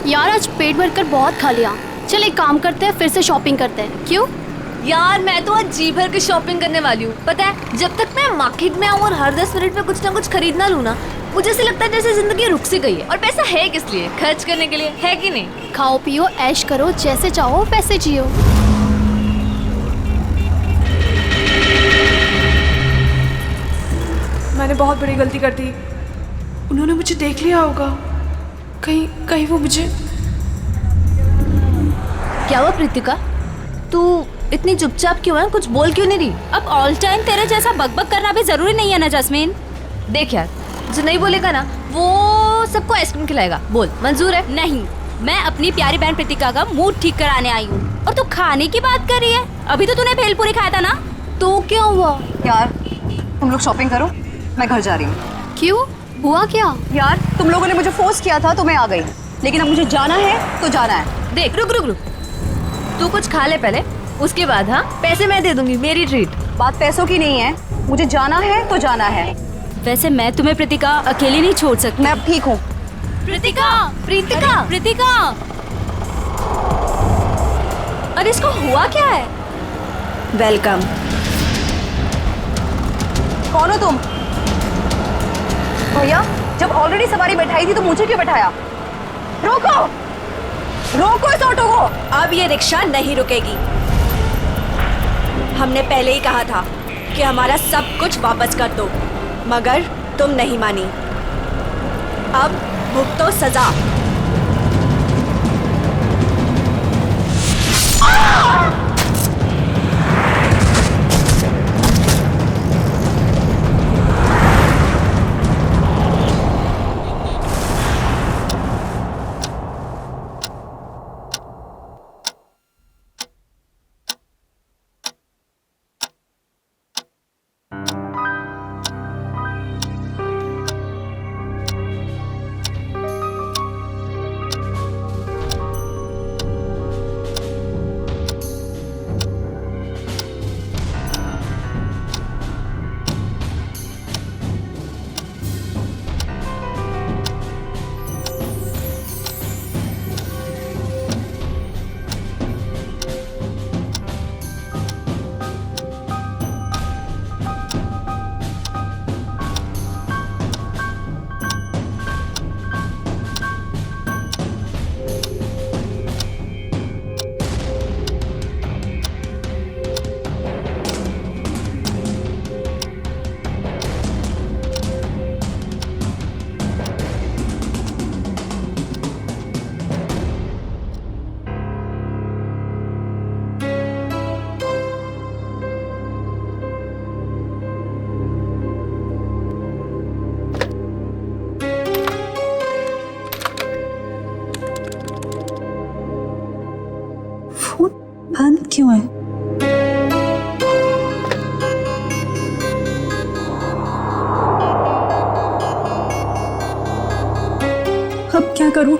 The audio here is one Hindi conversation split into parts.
यार आज पेट भरकर बहुत खा लिया, चल एक काम करते हैं, फिर से शॉपिंग करते हैं। क्यों? यार मैं तो आज जी भर के शॉपिंग करने वाली हूँ। पता है, जब तक मैं मार्केट में आऊँ और हर 10 मिनट में कुछ ना कुछ खरीदना लूँ ना, मुझे ऐसे लगता है जैसे जिंदगी रुक सी गई है। और पैसा है किस लिए? खर्च करने के लिए, है कि नहीं? खाओ पियो ऐश करो, जैसे चाहो वैसे जियो। मैंने बहुत बड़ी गलती कर दी। उन्होंने मुझे देख लिया होगा। कहीं वो मुझे। क्या हुआ प्रीतिका, तू इतनी चुपचाप क्यों है? कुछ बोल क्यों नहीं रही? अब ऑल टाइम तेरे जैसा बकबक करना भी जरूरी नहीं है ना जैस्मीन। देख यार, जो नहीं बोलेगा ना वो सबको आइसक्रीम खिलाएगा। बोल, मंजूर है? नहीं, मैं अपनी प्यारी बहन प्रीतिका का मूड ठीक कराने आई हूँ और तू खाने की बात कर रही है। अभी तो तूने भेलपूरी खाया था ना। तो क्या हुआ? यार तुम लोग शॉपिंग करो, मैं घर जा रही हूँ। क्यों? हुआ क्या? यार तुम लोगों ने मुझे फोर्स किया था तो मैं आ गई, लेकिन अब मुझे जाना है तो जाना है। देख, रुक रुक रुक, तू कुछ खा ले पहले, उसके बाद हाँ पैसे मैं दे दूंगी, मेरी ट्रीट। बात पैसों की नहीं है, मुझे जाना है तो जाना है। वैसे मैं तुम्हें प्रीतिका अकेली नहीं छोड़ सकती। मैं अब ठीक हूँ। प्रीतिका, प्रीतिका, प्रीतिका, अरे इसको हुआ क्या है? वेलकम। कौन हो तुम? भैया, जब ऑलरेडी सवारी बैठाई थी तो मुझे क्यों बैठाया? रोको, रोको इस ऑटो को। अब ये रिक्शा नहीं रुकेगी। हमने पहले ही कहा था कि हमारा सब कुछ वापस कर दो, मगर तुम नहीं मानी। अब भुगतो सजा। बंद क्यों है? अब क्या करूं?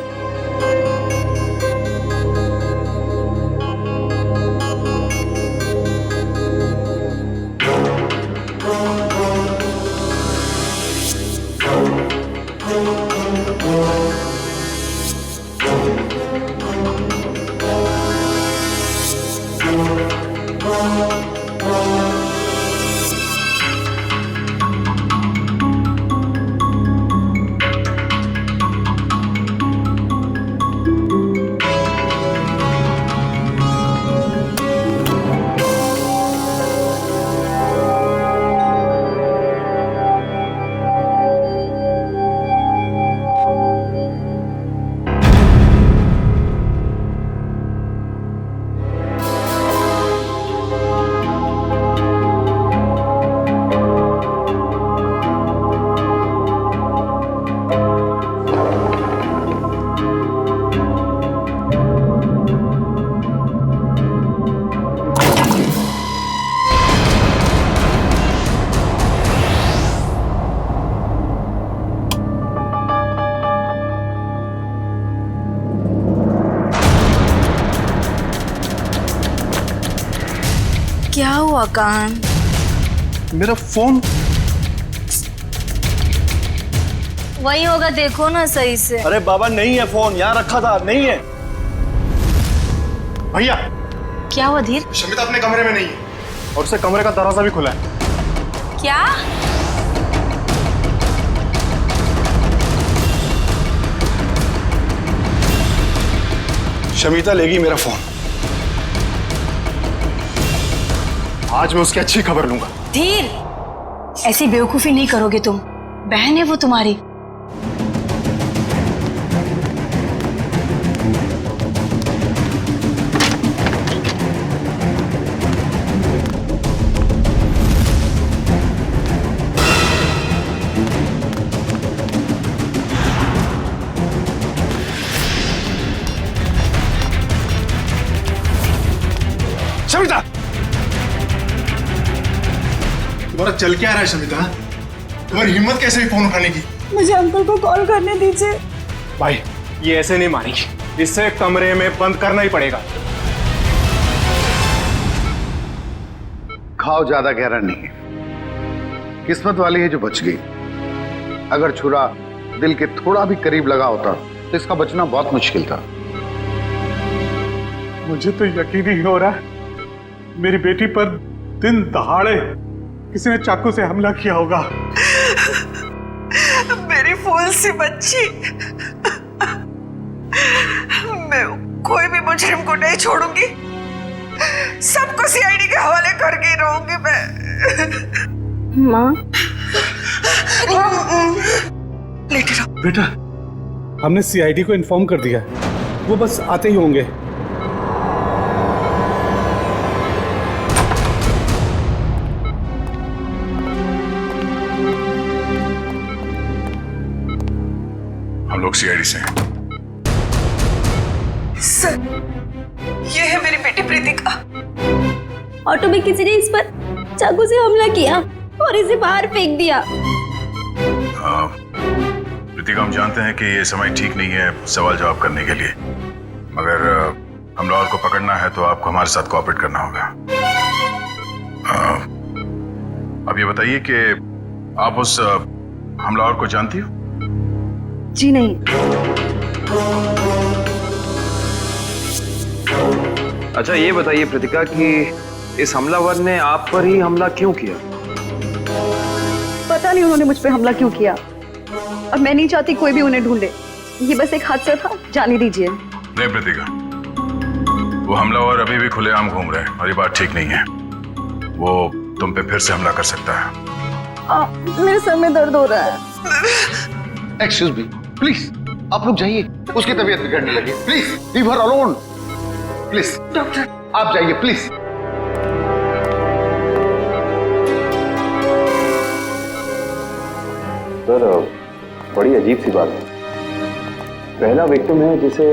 क्या हुआ कान? मेरा फोन वही होगा, देखो ना सही से। अरे बाबा नहीं है फोन, यहाँ रखा था, नहीं है। भैया क्या हुआ धीर? शमिता अपने कमरे में नहीं है और उसे कमरे का दरवाजा भी खुला है। क्या? शमिता लेगी मेरा फोन। आज मैं उसकी अच्छी खबर लूंगा। धीर, ऐसी बेवकूफी नहीं करोगे तुम। बहन है वो तुम्हारी। शमिता, तुम्हारा चल क्या रहा है शमिता? तुम्हारी हिम्मत कैसे हुई फोन उठाने की? मुझे अंकल को कॉल करने दीजिए। भाई ये ऐसे नहीं मानेगी, इससे कमरे में बंद करना ही पड़ेगा। घाव ज्यादा गहरा नहीं है, किस्मत वाली है जो बच गई। अगर छुरा दिल के थोड़ा भी करीब लगा होता तो इसका बचना बहुत मुश्किल था। मुझे तो यकीन ही नहीं हो रहा है मेरी बेटी पर दिन दहाड़े किसी ने चाकू से हमला किया होगा। मेरी फूल सी बच्ची, मैं कोई भी मुजरिम को नहीं छोड़ूंगी। सबको सीआईडी के हवाले करके ही रहूंगी मैं। माँ, लेटे रहो। बेटा, हमने सीआईडी को इन्फॉर्म कर दिया, वो बस आते ही होंगे। हम लोग सीआईडी से हैं। सर, ये है मेरी बेटी प्रीतिका। ऑटो में किसी ने इस पर चाकू से हमला किया और इसे बाहर फेंक दिया। प्रीतिका, हम जानते हैं कि ये समय ठीक नहीं है सवाल जवाब करने के लिए, मगर हमलावर को पकड़ना है तो आपको हमारे साथ कोऑपरेट करना होगा। अब ये बताइए कि आप उस हमलावर को जानती हो? जी नहीं। अच्छा ये बताइए प्रीतिका कि इस हमलावर ने आप पर ही हमला क्यों किया? पता नहीं उन्होंने मुझ पे हमला क्यों किया, और मैं नहीं चाहती कोई भी उन्हें ढूंढे। ये बस एक हादसा था, जाने दीजिए। नहीं प्रीतिका, वो हमलावर अभी भी खुलेआम घूम रहे हैं और ये बात ठीक नहीं है। वो तुम पे फिर से हमला कर सकता है। मेरे सर में दर्द हो रहा है। एक्सक्यूज मी, प्लीज आप लोग जाइए, उसकी तबीयत बिगड़ने लगी। Please leave her alone. Please doctor, आप जाइए प्लीज। सर, बड़ी अजीब सी बात है। पहला विक्टिम है जिसे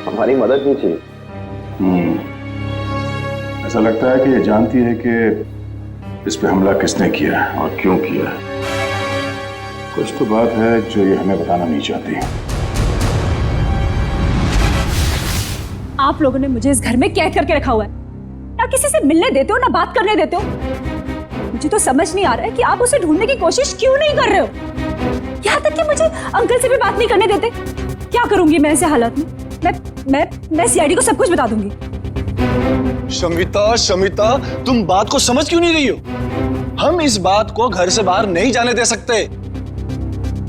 हमारी मदद नहीं चाहिए। ऐसा लगता है कि ये जानती है कि इस पे हमला किसने किया है और क्यों किया है। कुछ तो बात है जो ये हमें बताना नहीं चाहती। आप लोगों ने मुझे इस घर में कैद करके रखा हुआ है। ना किसी से मिलने देते हो, ना बात करने देते हो। मुझे तो समझ नहीं आ रहा है कि आप उसे ढूंढने की कोशिश क्यों नहीं कर रहे हो। यहाँ तक कि मुझे अंकल से भी बात नहीं करने देते। क्या करूंगी मैं ऐसे हालात में? मैं सीआईडी को सब कुछ बता दूंगी। शमिता, शमिता, तुम बात को समझ क्यों नहीं रही हो? हम इस बात को घर से बाहर नहीं जाने दे सकते।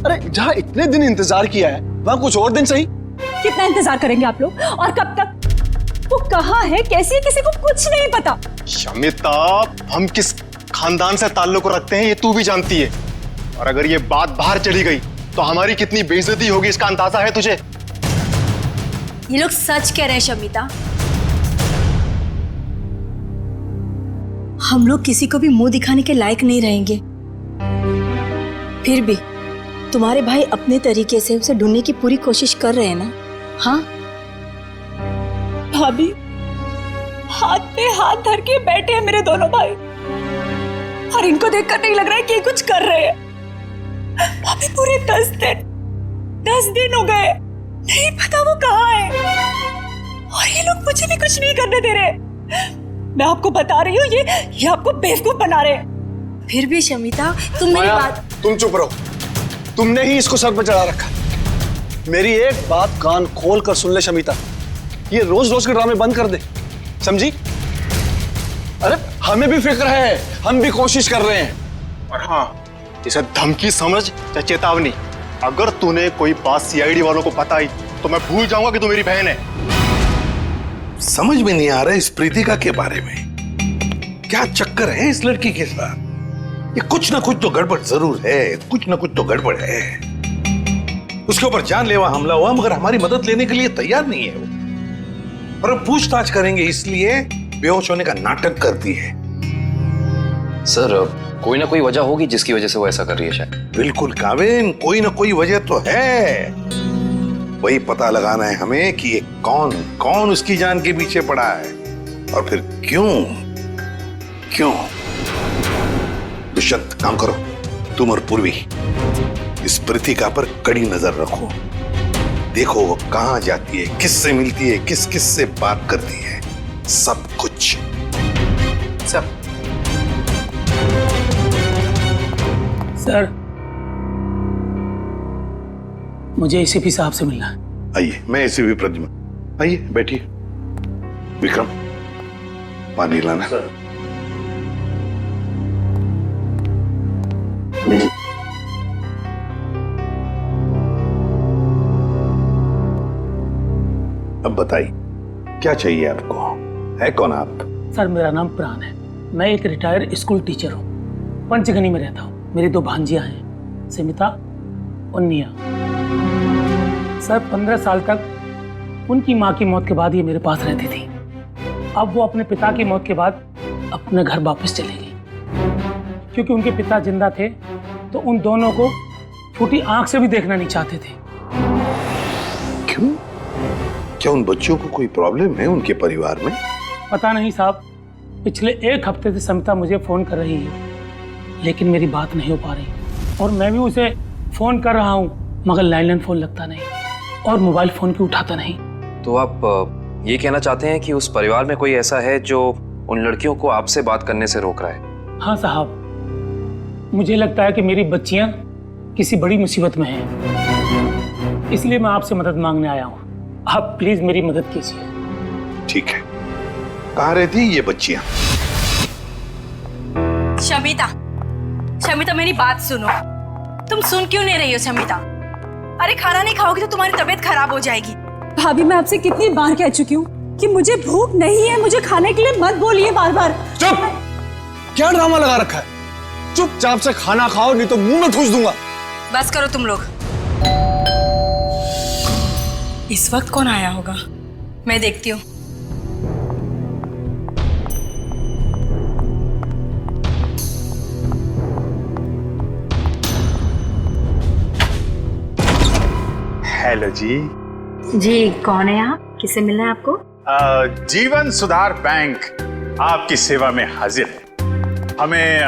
अरे जहाँ इतने दिन इंतजार किया है वहाँ कुछ और दिन सही। कितना इंतजार करेंगे आप लोग, और कब तक? वो कहाँ है, कैसी है, किसी को कुछ नहीं पता। शमिता, हम किस खानदान से ताल्लुक रखते हैं ये तू भी जानती है, और अगर ये बात बाहर चली गई तो हमारी कितनी बेइज्जती होगी इसका अंदाजा है तुझे? ये लोग सच कह रहे हैं शमिता। हम लोग किसी को भी मुंह दिखाने के लायक नहीं रहेंगे। फिर भी तुम्हारे भाई अपने तरीके से उसे ढूंढने की पूरी कोशिश कर रहे हैं ना? हाँ भाभी, हाथ पे हाथ धर के बैठे हैं मेरे दोनों भाई, और इनको देखकर नहीं लग रहा है कि ये कुछ कर रहे हैं। भाभी, पूरे 10 दिन हो गए, नहीं पता वो कहाँ है, और ये लोग मुझे भी कुछ नहीं करने दे रहे। मैं आपको बता रही हूँ, ये आपको बेवकूफ बना रहे हैं। फिर भी शमिता, तुम मेरी बात। तुम चुप रहो। तुमने ही इसको सर पर चढ़ा रखा। मेरी एक बात कान खोल कर सुन ले शमिता, ये रोज रोज के ड्रामे बंद कर दे, समझी? अरे हमें भी फिक्र है, हम भी कोशिश कर रहे हैं। और हाँ, इसे धमकी समझ या चेतावनी। अगर तूने कोई बात सीआईडी वालों को बताई तो मैं भूल जाऊंगा कि तू मेरी बहन है। समझ में नहीं आ रहा इस प्रीतिका के बारे में, क्या चक्कर है इस लड़की के साथ? ये कुछ ना कुछ तो गड़बड़ जरूर है, कुछ ना कुछ तो गड़बड़ है। उसके ऊपर जानलेवा हमला हुआ मगर हमारी मदद लेने के लिए तैयार नहीं है वो। और अब पूछताछ करेंगे इसलिए बेहोश होने का नाटक करती है। सर कोई ना कोई वजह होगी जिसकी वजह से वो ऐसा कर रही है शायद। बिल्कुल काविन, कोई ना कोई वजह तो है। वही पता लगाना है हमें कि ये कौन कौन उसकी जान के पीछे पड़ा है और फिर क्यों क्यों। दुष्यंत काम करो, तुम और पूर्वी इस प्रीतिका पर कड़ी नजर रखो। देखो वो कहां जाती है, किससे मिलती है, किस किस से बात करती है, सब कुछ। सब सर, मुझे एसीपी साहब से मिलना है। आइए, मैं एसीपी प्रद्युम्न, आइए बैठिए। विक्रम पानी लाना। अब बताइए क्या चाहिए आपको, है कौन आप? सर मेरा नाम प्राण है, मैं एक रिटायर्ड स्कूल टीचर हूँ, पंचगनी में रहता हूँ। मेरी 2 भांजियां हैं, स्मिता और निया। सर 15 साल तक उनकी माँ की मौत के बाद ये मेरे पास रहती थी। अब वो अपने पिता की मौत के बाद अपने घर वापस चली गई, क्योंकि उनके पिता जिंदा थे तो उन दोनों को फूटी आंख से भी देखना नहीं चाहते थे। क्यों? क्या उन बच्चों को कोई प्रॉब्लम है उनके परिवार में? पता नहीं साहब, पिछले 1 हफ्ते से समिता मुझे फोन कर रही है लेकिन मेरी बात नहीं हो पा रही, और मैं भी उसे फोन कर रहा हूँ मगर लैंडलाइन फोन लगता नहीं और मोबाइल फोन भी उठाता नहीं। तो आप ये कहना चाहते हैं कि उस परिवार में कोई ऐसा है जो उन लड़कियों को आपसे बात करने से रोक रहा है? हाँ साहब, मुझे लगता है कि मेरी बच्चियां किसी बड़ी मुसीबत में हैं, इसलिए मैं आपसे मदद मांगने आया हूँ। आप प्लीज मेरी मदद कीजिए। ठीक है, कहाँ रहती ये बच्चियां? शमिता, शमिता मेरी बात सुनो। तुम सुन क्यों नहीं रही हो शमिता? अरे खाना नहीं खाओगी तो तुम्हारी तबीयत खराब हो जाएगी। भाभी मैं आपसे कितनी बार कह चुकी हूँ कि मुझे भूख नहीं है, मुझे खाने के लिए मत बोलिए बार बार। चुप! क्या ड्रामा लगा रखा है? चुपचाप से खाना खाओ नहीं तो मुंह में ठूस दूंगा। बस करो तुम लोग। इस वक्त कौन आया होगा, मैं देखती हूँ। हेलो जी। जी कौन है आप? किससे मिलना है आपको? जीवन सुधार बैंक आपकी सेवा में हाजिर है। हमें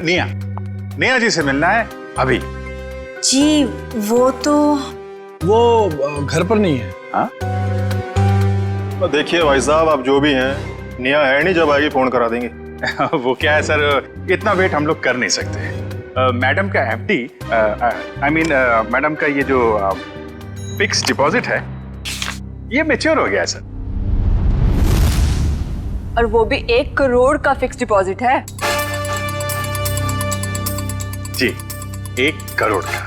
निया जी से मिलना है अभी। जी वो घर पर नहीं है। हाँ? तो देखिए भाई साहब, आप जो भी हैं, निया है नहीं, जब आएगी फोन करा देंगे। वो क्या है सर, इतना वेट हम लोग कर नहीं सकते। मैडम का एफडी, आई मीन मैडम का ये जो फिक्स डिपॉजिट है ये मैच्योर हो गया है सर। और वो भी 1 करोड़ का फिक्स डिपॉजिट है। जी 1 करोड़ का।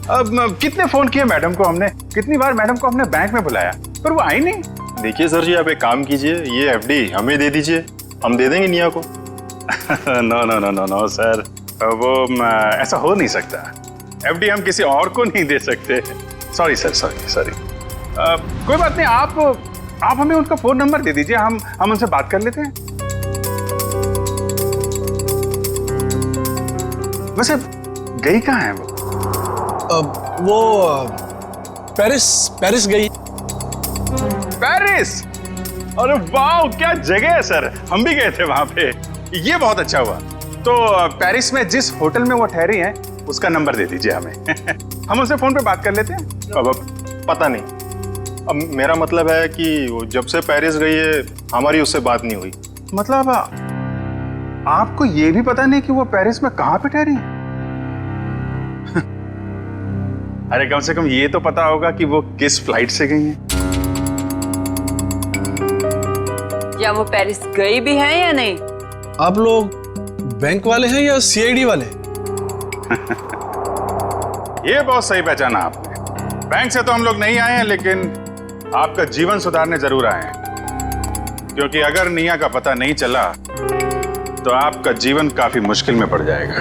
अब कितने फोन किए मैडम को हमने, कितनी बार मैडम को हमने बैंक में बुलाया पर वो आई नहीं। देखिए सर जी, आप एक काम कीजिए, ये एफडी हमें दे दीजिए, हम दे देंगे निया को। No no no no no sir, वो ऐसा हो नहीं सकता। एफडी हम किसी और को नहीं दे सकते। Sorry sir, sorry. कोई बात नहीं, आप हमें उनका फोन नंबर दे दीजिए, हम उनसे बात कर लेते हैं। वैसे गई कहाँ है वो पेरिस गई। पेरिस? अरे वाह, क्या जगह है सर, हम भी गए थे वहां पे। ये बहुत अच्छा हुआ। तो पेरिस में जिस होटल में वो ठहरी हैं उसका नंबर दे दीजिए हमें। हम उससे फोन पे बात कर लेते हैं। अब पता नहीं, अब मेरा मतलब है कि वो जब से पेरिस गई है हमारी उससे बात नहीं हुई। मतलब आपको ये भी पता नहीं कि वो पेरिस में कहाँ पे ठहरी है? अरे कम से कम ये तो पता होगा कि वो किस फ्लाइट से गई हैं। क्या वो पेरिस गई भी है या नहीं? आप लोग बैंक वाले हैं या सीआईडी वाले? ये बहुत सही पहचाना आपने। बैंक से तो हम लोग नहीं आए हैं, लेकिन आपका जीवन सुधारने जरूर आए हैं। क्योंकि अगर निया का पता नहीं चला तो आपका जीवन काफी मुश्किल में पड़ जाएगा।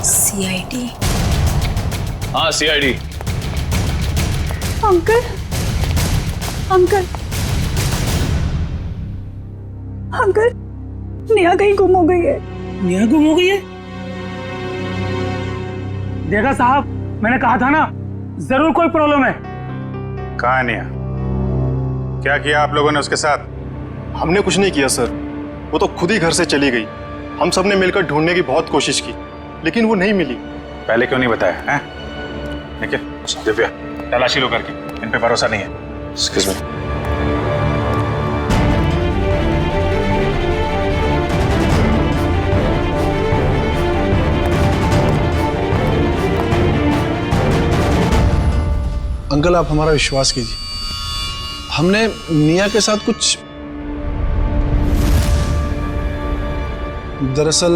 सीआईडी? हाँ, CID. Uncle, uncle, uncle, Neha कहीं गुम हो गई है। नेहा गुम हो गई है? देखा साहब, मैंने कहा था ना, जरूर कोई प्रॉब्लम है। कहाँ है निया? क्या किया आप लोगों ने उसके साथ? हमने कुछ नहीं किया सर, वो तो खुद ही घर से चली गई। हम सब ने मिलकर ढूंढने की बहुत कोशिश की, लेकिन वो नहीं मिली। पहले क्यों नहीं बताया हैं? देखिए दिव्या, तलाशी लो करके, इन पे भरोसा नहीं है। Excuse me. अंकल, आप हमारा विश्वास कीजिए, हमने निया के साथ कुछ, दरअसल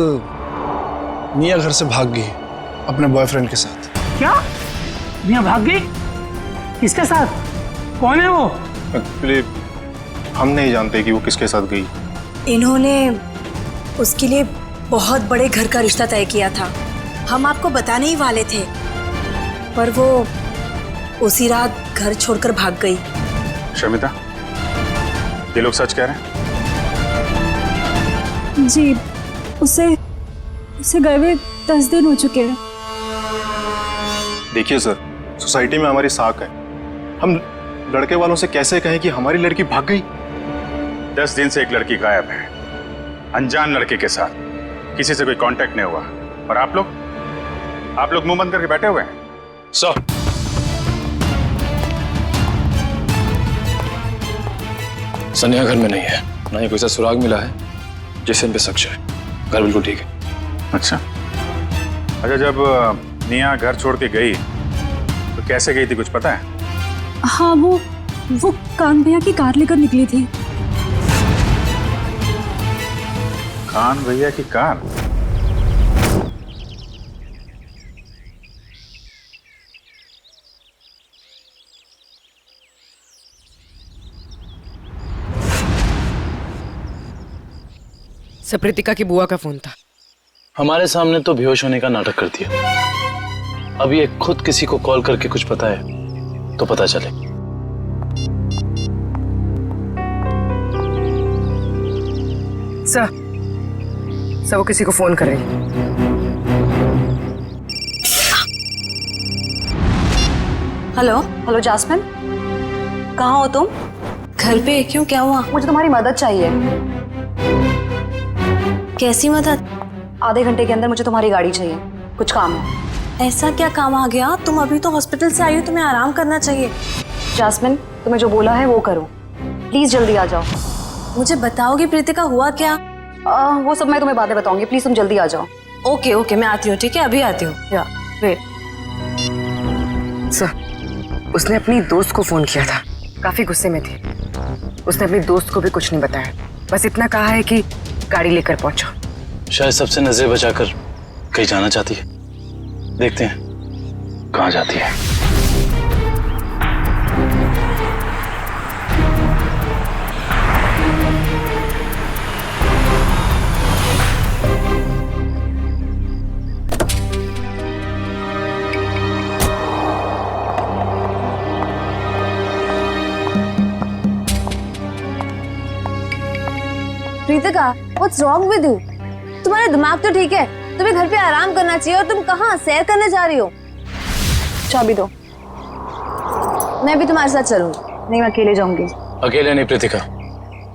निया घर से भाग गई अपने बॉयफ्रेंड के साथ। क्या? निया भाग गई? किसके साथ? कौन है वो? एक्चुअली हम नहीं जानते कि वो किसके साथ गई। इन्होंने उसके लिए बहुत बड़े घर का रिश्ता तय किया था। हम आपको बताने ही वाले थे, पर वो उसी रात घर छोड़कर भाग गई। शमिता, ये लोग सच कह रहे हैं? जी, उसे गए हुए 10 दिन हो चुके हैं। देखिए सर, सोसाइटी में हमारी साख है। हम लड़के वालों से कैसे कहें कि हमारी लड़की भाग गई? 10 दिन से एक लड़की गायब है, अनजान लड़के के साथ, किसी से कोई कांटेक्ट नहीं हुआ। और आप लोग मुंह बंद करके बैठे हुए हैं। सर, सनिया घर में नहीं है, ना ही कोई सा सुराग मिला है जिससे इन पे शक है। घर बिल्कुल ठीक है। अच्छा, जब निया घर छोड़ के गई तो कैसे गई थी, कुछ पता है? हाँ, वो कान भैया की कार लेकर निकली थी। कान भैया की कार? सप्रीतिका की बुआ का फोन था। हमारे सामने तो बेहोश होने का नाटक कर दिया। अब ये खुद किसी को कॉल करके कुछ पता है तो पता चले। सर, वो किसी को फोन कर रही है। हेलो जास्मिन, कहाँ हो तुम? घर पे? क्यों, क्या हुआ? मुझे तुम्हारी मदद चाहिए। कैसी मदद? आधे घंटे के अंदर मुझे तुम्हारी गाड़ी चाहिए, कुछ काम है। ऐसा क्या काम आ गया? तुम अभी तो हॉस्पिटल से आई हो, तुम्हें आराम करना चाहिए। जास्मिन, तुम्हें जो बोला है वो करो, प्लीज जल्दी आ जाओ। मुझे बताओगी प्रीतिका, हुआ क्या? वो सब मैं तुम्हें बाद में बताऊंगी, प्लीज तुम जल्दी आ जाओ। ओके, मैं आती हूँ, ठीक है, अभी आती हूँ। वेट सर, उसने अपनी दोस्त को फोन किया था, काफी गुस्से में थी। उसने अपनी दोस्त को भी कुछ नहीं बताया, बस इतना कहा है कि गाड़ी लेकर पहुंचो। शायद सबसे नजर बचाकर कहीं जाना चाहती है। देखते हैं कहाँ जाती है। Pritika, what's wrong with you? तुम्हारा दिमाग तो ठीक है, तुम्हें घर पे आराम करना चाहिए। और तुम कहाँ सैर करने जा रही हो? चाबी दो। मैं भी तुम्हारे साथ चलूंगी। नहीं, मैं अकेले जाऊंगी। अकेले नहीं प्रीतिका,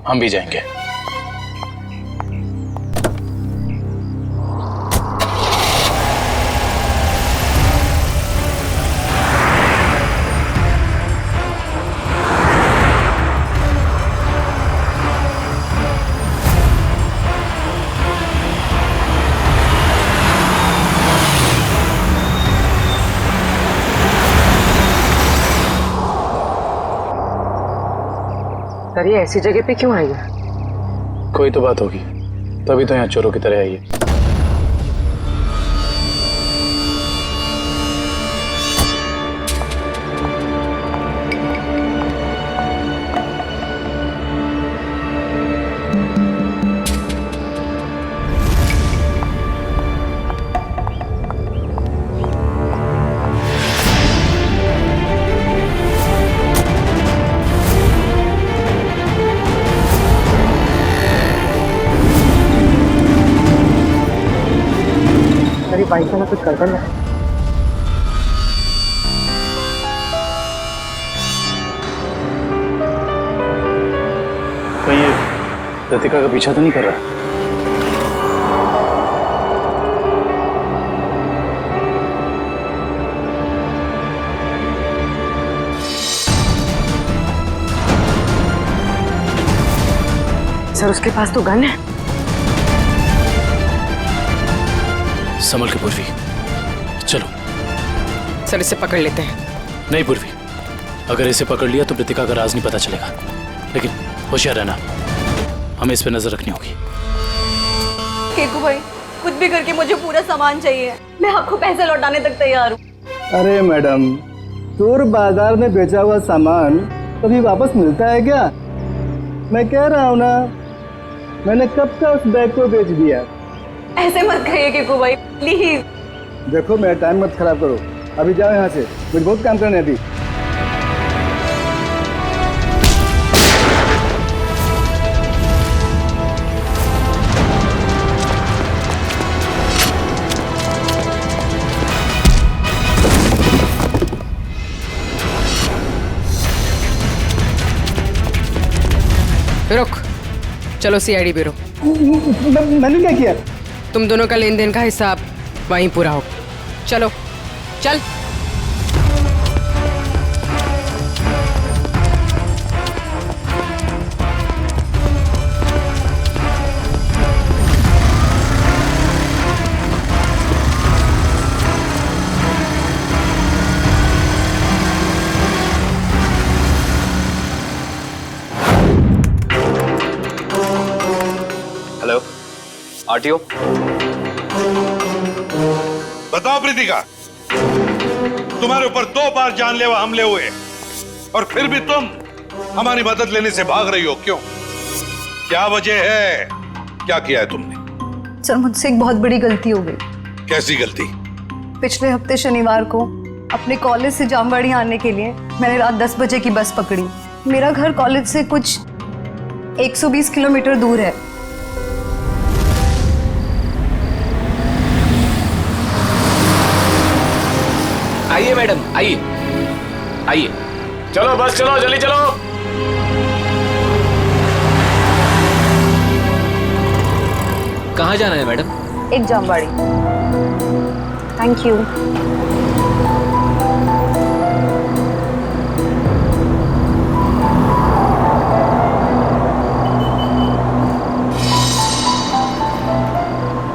हम भी जाएंगे। पर ये ऐसी जगह पे क्यों आई है? कोई तो बात होगी, तभी तो यहाँ चोरों की तरह आई है। भाई साहब कुछ कर देना। कहीं ये लतिका का पीछा तो नहीं कर रहा? सर उसके पास तो गन है। संभल के पूर्वी, चलो। सर इसे पकड़ लेते हैं। नहीं पूर्वी, अगर इसे पकड़ लिया तो प्रतिका का राज नहीं पता चलेगा, लेकिन होशियार रहना, हमें इस पे नजर रखनी होगी। केकू भाई, कुछ भी करके मुझे पूरा सामान चाहिए, मैं आपको पैसे लौटाने तक तैयार हूँ। अरे मैडम, चोर बाजार में बेचा हुआ सामान कभी वापस मिलता है क्या? मैं कह रहा हूँ ना, मैंने कब का उस बैग को बेच दिया। ऐसे मत कहिए केकू भाई, प्लीज। देखो मेरा टाइम मत खराब करो, अभी जाओ यहाँ से, मुझे बहुत काम करना है अभी। रुक, चलो सीआईडी ब्यूरो। मैंने क्या किया? तुम दोनों का लेन देन का हिसाब वहीं पूरा हो। चलो चल। Hello RTO. बताओ प्रीतिका, तुम्हारे ऊपर 2 बार जानलेवा हमले हुए और फिर भी तुम हमारी मदद लेने से भाग रही हो, क्यों? क्या वजह है? क्या किया है तुमने? सर मुझसे एक बहुत बड़ी गलती हो गई। कैसी गलती? पिछले हफ्ते शनिवार को अपने कॉलेज से जामवाड़ी आने के लिए मैंने रात 10 बजे की बस पकड़ी। मेरा घर कॉलेज से कुछ 120 किलोमीटर दूर है। आइए मैडम, आइए आइए, चलो बस चलो, जल्दी चलो। कहाँ जाना है मैडम? एक जामवाड़ी। Thank you.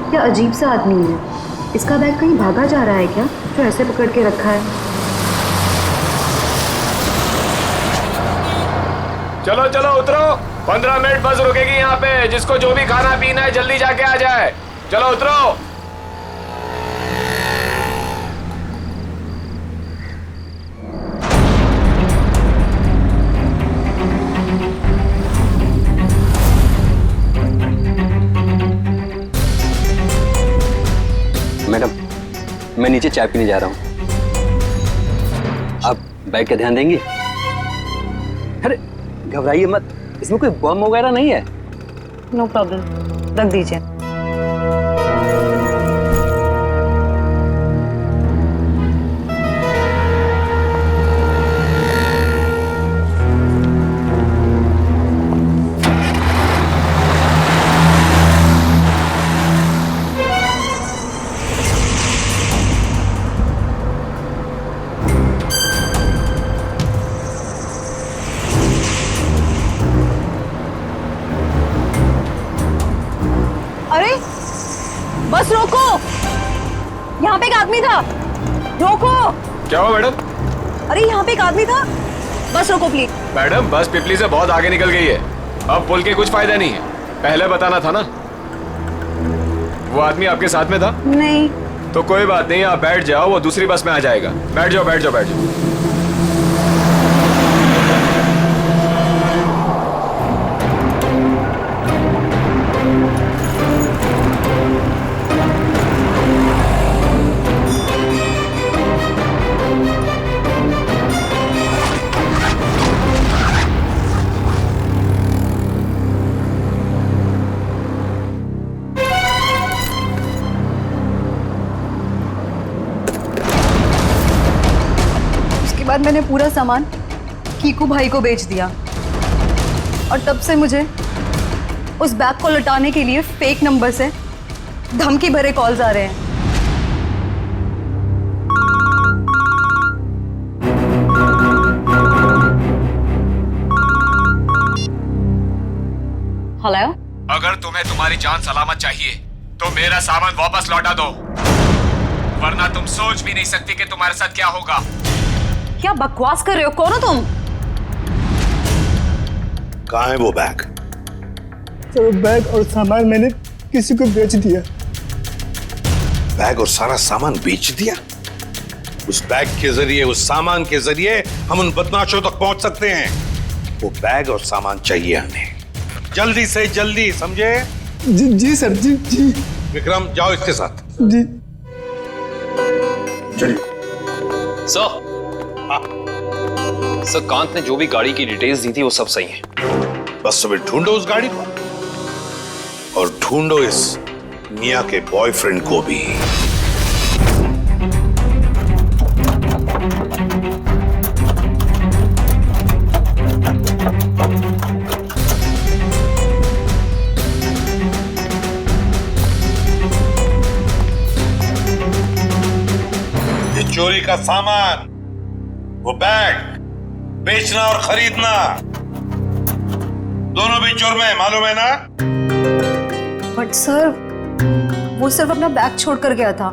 क्या अजीब सा आदमी है, इसका बैग कहीं भागा जा रहा है क्या, जो ऐसे पकड़ के रखा है? चलो चलो उतरो, 15 मिनट बस रुकेगी यहाँ पे। जिसको जो भी खाना पीना है जल्दी जाके आ जाए। चलो उतरो। मैडम, मैं नीचे चाय पीने जा रहा हूँ, आप बैग का ध्यान देंगे? अरे घबराइए मत, इसमें कोई बम वगैरह नहीं है। नो प्रॉब्लम, रख दीजिए। अरे बस रोको, यहाँ पे एक आदमी था, रोको। क्या हुआ मैडम? अरे यहाँ पे एक आदमी था, बस रोको प्लीज। मैडम बस पिपली से बहुत आगे निकल गई है, अब पुल के कुछ फायदा नहीं है। पहले बताना था ना। वो आदमी आपके साथ में था? नहीं। तो कोई बात नहीं, आप बैठ जाओ, वो दूसरी बस में आ जाएगा। बैठ जाओ बैठ जाओ बैठ जाओ। बाद मैंने पूरा सामान कीकू भाई को बेच दिया और तब से मुझे उस बैग को लौटाने के लिए फेक नंबर से धमकी भरे कॉल्स आ रहे हैं। हेलो, अगर तुम्हें तुम्हारी जान सलामत चाहिए तो मेरा सामान वापस लौटा दो, वरना तुम सोच भी नहीं सकती कि तुम्हारे साथ क्या होगा। क्या बकवास कर रहे हो? कौन हो तुम? कहाँ है वो बैग? तो बैग और सामान मैंने किसी को बेच दिया। बैग और सारा सामान बेच दिया? उस बैग के जरिए, उस सामान के जरिए हम उन बदमाशों तक पहुंच सकते हैं। वो बैग और सामान चाहिए हमें, जल्दी से जल्दी, समझे? जी सर, जी। विक्रम जाओ इसके साथ। जी चलिए। सर कांत ने जो भी गाड़ी की डिटेल्स दी थी वो सब सही है। बस अभी ढूंढो उस गाड़ी को और ढूंढो इस मिया के बॉयफ्रेंड को भी। ये चोरी का सामान, वो बैग बेचना और खरीदना दोनों भी जुर्म है, मालूम है ना? बट सर, वो सिर्फ अपना बैग छोड़ कर गया था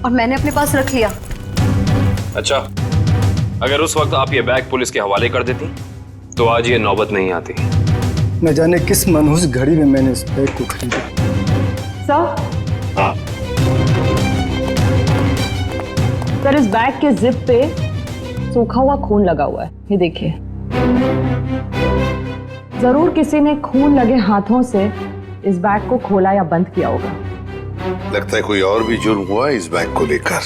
और मैंने अपने पास रख लिया। अच्छा, अगर उस वक्त आप ये बैग पुलिस के हवाले कर देती तो आज ये नौबत नहीं आती। न जाने किस मनहूस घड़ी में मैंने इस बैग को खरीदा। सर, इस बैग के जिप पे सूखा हुआ खून लगा हुआ है, ये देखिए। जरूर किसी ने खून लगे हाथों से इस बैग को खोला या बंद किया होगा। लगता है कोई और भी जुर्म हुआ इस बैग को लेकर।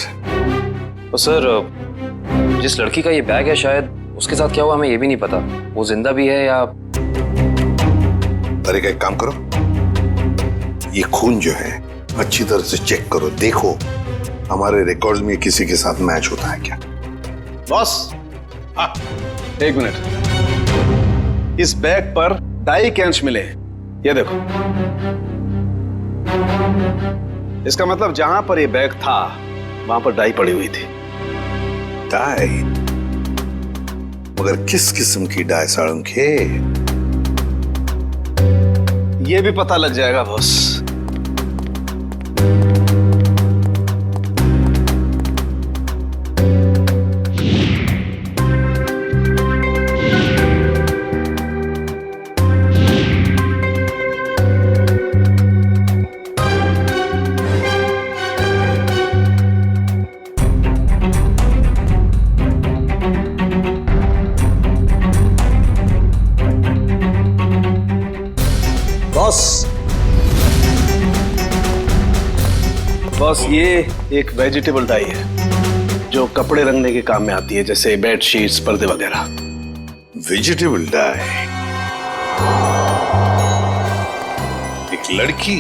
तो सर, जिस लड़की का ये बैग है शायद उसके साथ क्या हुआ हमें ये भी नहीं पता। वो जिंदा भी है या... तरीका एक काम करो, ये खून जो है अच्छी तरह से चेक करो, देखो हमारे रिकॉर्ड्स में किसी के साथ मैच होता है क्या। बॉस, हाँ, एक मिनट। इस बैग पर डाई के अंश मिले हैं, ये देखो। इसका मतलब जहां पर ये बैग था वहां पर डाई पड़ी हुई थी। डाई? मगर किस किस्म की डाई साळुंखे? ये भी पता लग जाएगा बॉस। बॉस, ये एक वेजिटेबल डाई है जो कपड़े रंगने के काम में आती है, जैसे बेड शीट्स, पर्दे वगैरह। Vegetable die? एक लड़की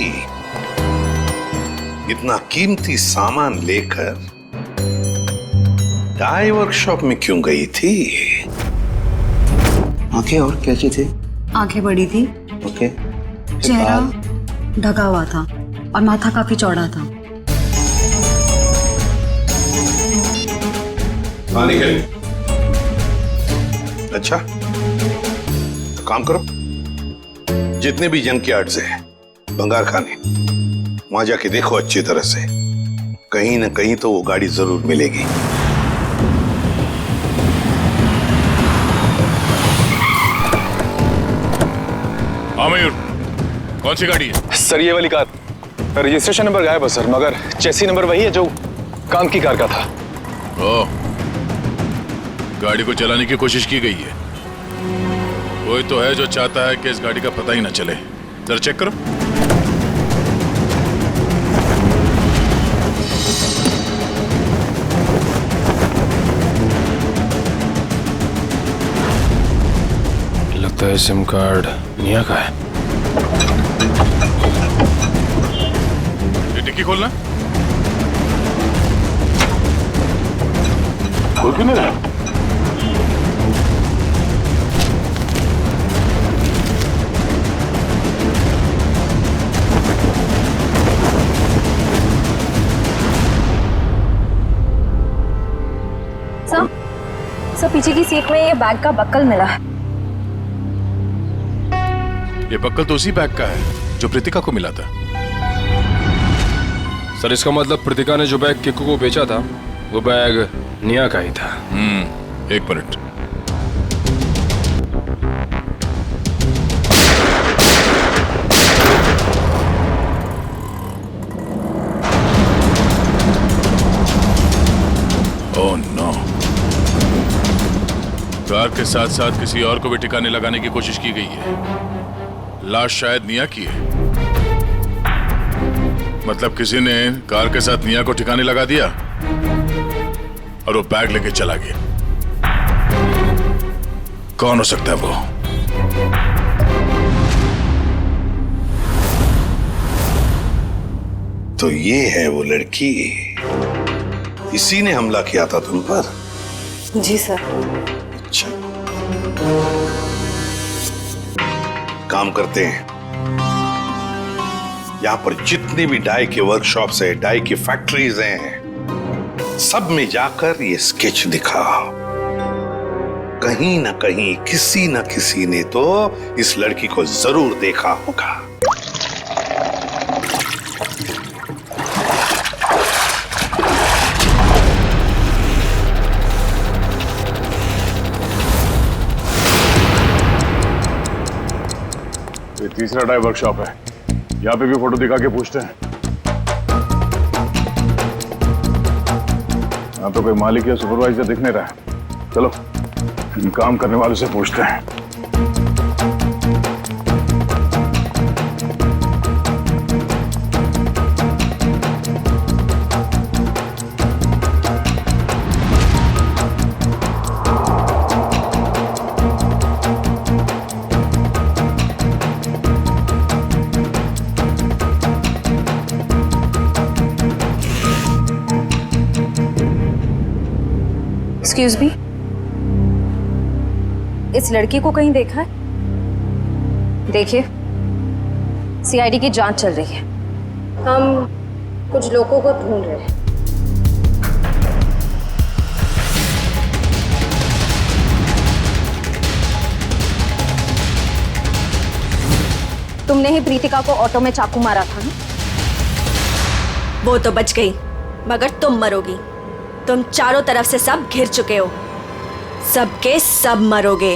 इतना कीमती सामान लेकर डाई वर्कशॉप में क्यों गई थी? आंखें और कैसी थी? आंखें बड़ी थी। ओके। चेहरा ढका हुआ था और माथा काफी चौड़ा था। अच्छा, तो काम करो, जितने भी जंक यार्ड्स हैं, भंगार खाने, वहां जाके देखो अच्छी तरह से, कहीं ना कहीं तो वो गाड़ी जरूर मिलेगी। हाँ मयूर, कौन सी गाड़ी है? सर ये वाली कार, रजिस्ट्रेशन नंबर गायब है सर, मगर चेसी नंबर वही है जो काम की कार का था। ओ, गाड़ी को चलाने की कोशिश की गई है। कोई तो है जो चाहता है कि इस गाड़ी का पता ही ना चले। जरा चेक करो। लगता है सिम कार्ड निया का है। ये डिक्की खोलना। खोल क्यों नहीं रहा? सर पीछे की सीट में ये बैग का बक्कल मिला है। ये बक्कल तो उसी बैग का है जो प्रीतिका को मिला था। सर इसका मतलब प्रीतिका ने जो बैग किक्कू को बेचा था वो बैग निया का ही था। एक मिनट। ओह नो, कार के साथ साथ किसी और को भी ठिकाने लगाने की कोशिश की गई है। लाश शायद निया की है। मतलब किसी ने कार के साथ निया को ठिकाने लगा दिया और वो बैग लेके चला गया। कौन हो सकता है वो? तो ये है वो लड़की, इसी ने हमला किया था तुम पर? जी सर। अच्छा, काम करते हैं, यहां पर जितने भी डाई के वर्कशॉप्स है, डाई की फैक्ट्रीज हैं, सब में जाकर ये स्केच दिखाओ। कहीं ना कहीं किसी न किसी ने तो इस लड़की को जरूर देखा होगा। ये तीसरा डाई वर्कशॉप है, यहाँ पे भी फोटो दिखा के पूछते हैं। यहाँ तो कोई मालिक या सुपरवाइजर दिख नहीं रहा है। चलो इन काम करने वालों से पूछते हैं। एक्सक्यूज मी, इस लड़की को कहीं देखा है? देखिए, सीआईडी की जांच चल रही है। हम कुछ लोगों को ढूंढ रहे हैं। तुमने ही प्रीतिका को ऑटो में चाकू मारा था ना? वो तो बच गई, मगर तुम मरोगी। तुम चारों तरफ से सब घिर चुके हो, सबके सब मरोगे।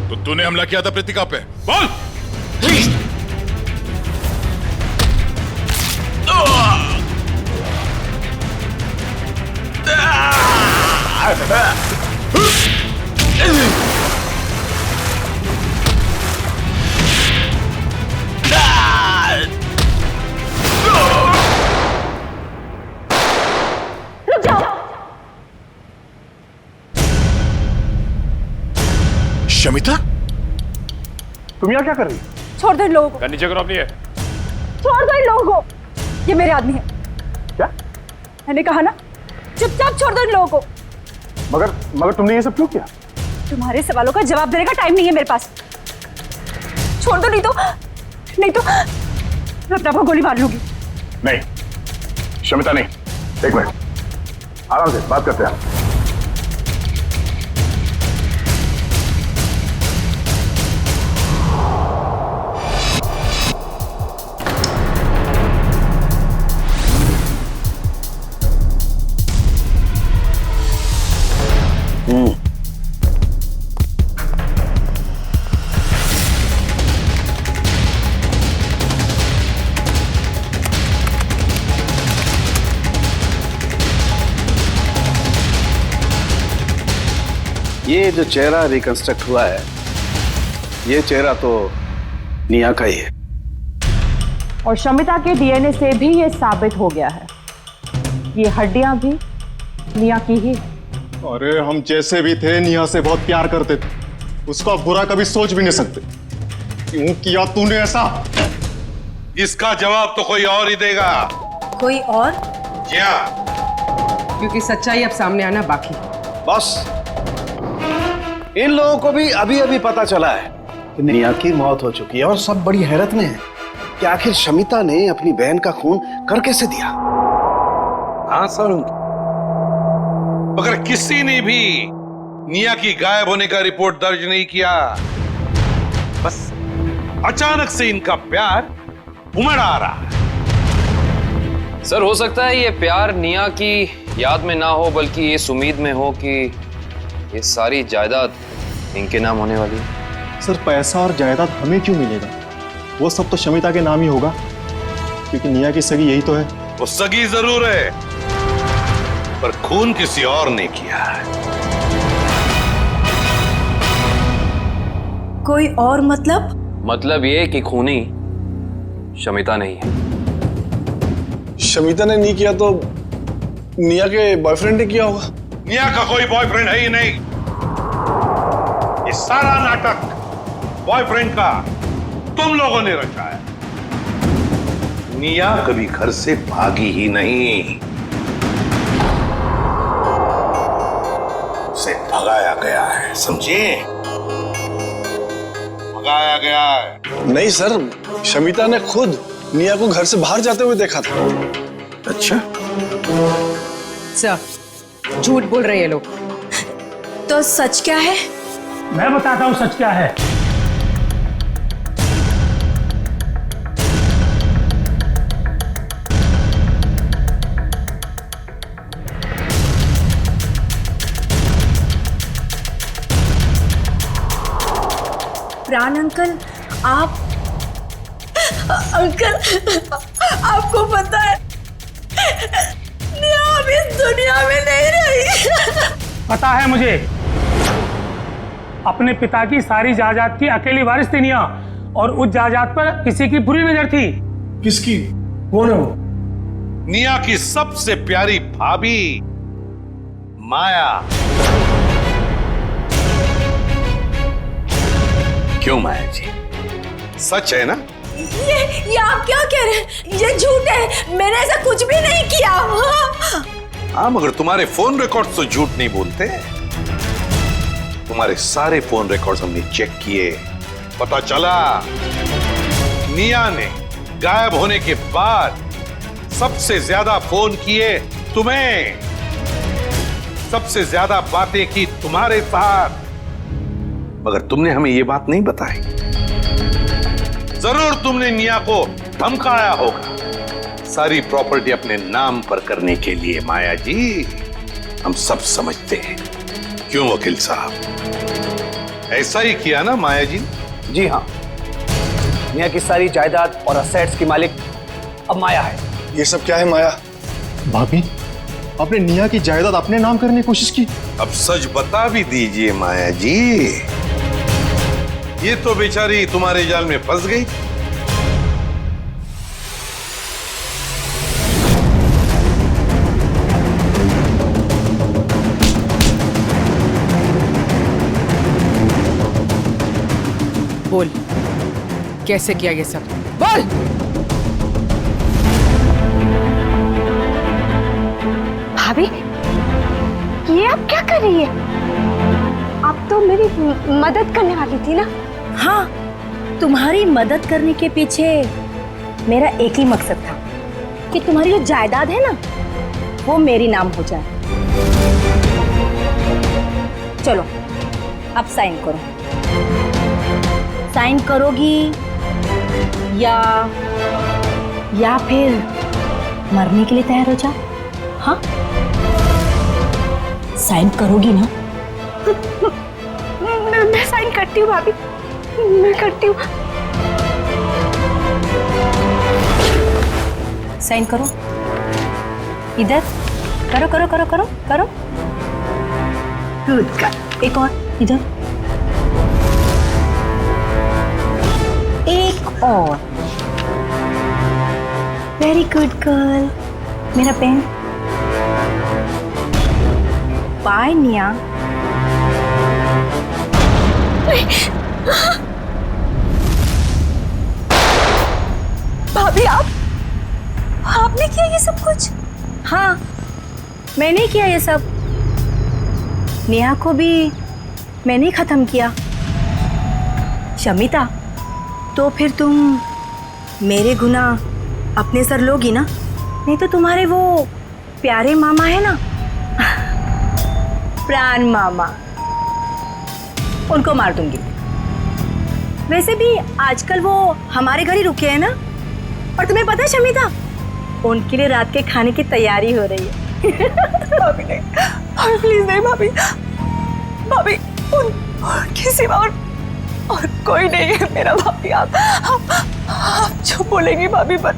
तो तूने हमला किया था प्रीतिका पे, बोल। शमिता, तुम यहाँ क्या कर रही? छोड़ दो इन लोगों को। नीचे करो अपनी है। छोड़ दो इन लोगों को, ये मेरे आदमी है। क्या? मैंने कहा ना, चुपचाप छोड़ दो इन लोगों को। मगर तुमने ये सब क्यों किया? तुम्हारे सवालों का जवाब देने का टाइम नहीं है मेरे पास। छोड़ दो, नहीं तो मैं अपने आप को गोली मार लूंगी। नहीं शमिता नहीं, एक मिनट, आराम से बात करते हैं। ये जो चेहरा रिकंस्ट्रक्ट हुआ है, ये चेहरा तो निया का ही है। और शमिता के डीएनए से भी ये साबित हो गया है, ये हड्डियां भी निया की ही। अरे हम जैसे भी थे निया से बहुत प्यार करते थे, उसका बुरा कभी सोच भी नहीं सकते। क्यों किया तूने ऐसा? इसका जवाब तो कोई और ही देगा। कोई और? क्या? क्योंकि सच्चाई अब सामने आना बाकी। बॉस, इन लोगों को भी अभी अभी पता चला है कि निया की मौत हो चुकी है और सब बड़ी हैरत में है कि आखिर शमिता ने अपनी बहन का खून कर कैसे दिया। हाँ सर, मगर किसी ने भी निया की गायब होने का रिपोर्ट दर्ज नहीं किया। बस अचानक से इनका प्यार उमड़ आ रहा है। सर हो सकता है ये प्यार निया की याद में ना हो, बल्कि इस उम्मीद में हो कि ये सारी जायदाद इनके नाम होने वाली है। सर पैसा और जायदाद हमें क्यों मिलेगा? वो सब तो शमिता के नाम ही होगा, क्योंकि निया की सगी यही तो है। वो सगी जरूर है, पर खून किसी और ने किया है। कोई और मतलब? मतलब ये कि खूनी शमिता नहीं है। शमिता ने नहीं किया तो निया के बॉयफ्रेंड ने किया होगा। निया का कोई बॉयफ्रेंड है ही नहीं। ये सारा नाटक बॉयफ्रेंड का तुम लोगों ने रचा है। निया कभी घर से भागी ही नहीं, उसे भगाया गया है, समझे? भगाया गया है। नहीं सर, शमिता ने खुद निया को घर से बाहर जाते हुए देखा था। अच्छा सर, झूठ बोल रहे हैं लोग। तो सच क्या है? मैं बताता हूं सच क्या है। प्राण अंकल, आप अंकल, आपको पता है निया अब इस दुनिया में नहीं रही। पता है मुझे, अपने पिता की सारी जायदाद की अकेली वारिस थी निया, और उस जायदाद पर किसी की बुरी नजर थी। किसकी? कौन है वो? निया की सबसे प्यारी भाभी माया। क्यों माया जी, सच है ना? ये आप क्या कह रहे हैं? ये झूठ है, मैंने ऐसा कुछ भी नहीं किया। हाँ, मगर तुम्हारे फोन रिकॉर्ड्स तो झूठ नहीं बोलते। तुम्हारे सारे फोन रिकॉर्ड्स हमने चेक किए, पता चला निया ने गायब होने के बाद सबसे ज्यादा फोन किए तुम्हें, सबसे ज्यादा बातें की तुम्हारे साथ, मगर तुमने हमें ये बात नहीं बताई। जरूर तुमने निया को धमकाया होगा सारी प्रॉपर्टी अपने नाम पर करने के लिए। माया जी, हम सब समझते हैं। क्यों वकील साहब, ऐसा ही किया ना माया जी? जी हाँ, निया की सारी जायदाद और असेट्स की मालिक अब माया है। ये सब क्या है माया? भाभी, आपने निया की जायदाद अपने नाम करने की कोशिश की। अब सच बता भी दीजिए माया जी, ये तो बेचारी तुम्हारे जाल में फंस गई। बोल, कैसे किया ये सब? बोल। भाभी, ये आप क्या कर रही है? आप तो मेरी मदद करने वाली थी ना? हाँ, तुम्हारी मदद करने के पीछे मेरा एक ही मकसद था कि तुम्हारी जो जायदाद है ना, वो मेरी नाम हो जाए। चलो, अब साइन करो। साइन करोगी या फिर मरने के लिए तैयार हो जाओ? हाँ, साइन करोगी ना? मैं साइन करती हूँ भाभी, मैं करती हूँ। साइन करो, इधर करो करो करो करो करो। Good girl. एक और, इधर। एक और। Very good girl. मेरा पेन। बाय निया। भाभी, आपने किया ये सब कुछ? हाँ, मैंने किया ये सब। नेहा को भी मैंने खत्म किया। शमिता, तो फिर तुम मेरे गुनाह अपने सर लोगी ना? नहीं तो तुम्हारे वो प्यारे मामा है ना, प्राण मामा, उनको मार दूंगी। वैसे भी आजकल वो हमारे घर ही रुके हैं ना। और तुम्हें पता है शमिता, उनके लिए रात के खाने की तैयारी हो रही है। भाभी नहीं, भाभी प्लीज नहीं भाभी। भाभी, उनके सिवा और कोई नहीं है मेरा। भाभी, आप जो बोलेंगी भाभी, पर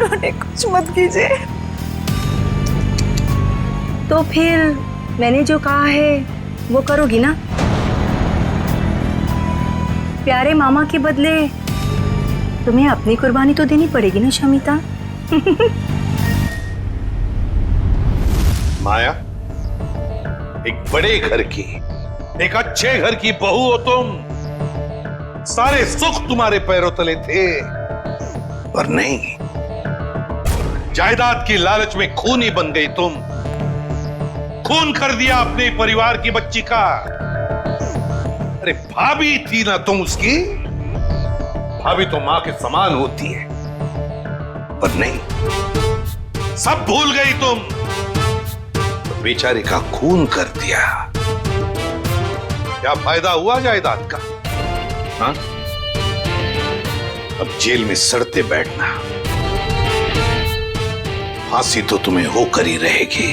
उन्हें कुछ मत कीजिए। तो फिर मैंने जो कहा है वो करोगी ना? प्यारे मामा के बदले तुम्हें अपनी कुर्बानी तो देनी पड़ेगी ना शमिता। माया, एक बड़े घर की, एक अच्छे घर की बहू हो तुम। सारे सुख तुम्हारे पैरों तले थे, पर नहीं, जायदाद की लालच में खूनी बन गई तुम। खून कर दिया अपने परिवार की बच्ची का। अरे भाभी थी ना तुम उसकी? भाभी तो मां के समान होती है, पर नहीं, सब भूल गई तुम। तो बेचारे का खून कर दिया। क्या फायदा हुआ जायदाद का? हाँ? अब जेल में सड़ते बैठना, फांसी तो तुम्हें होकर ही रहेगी।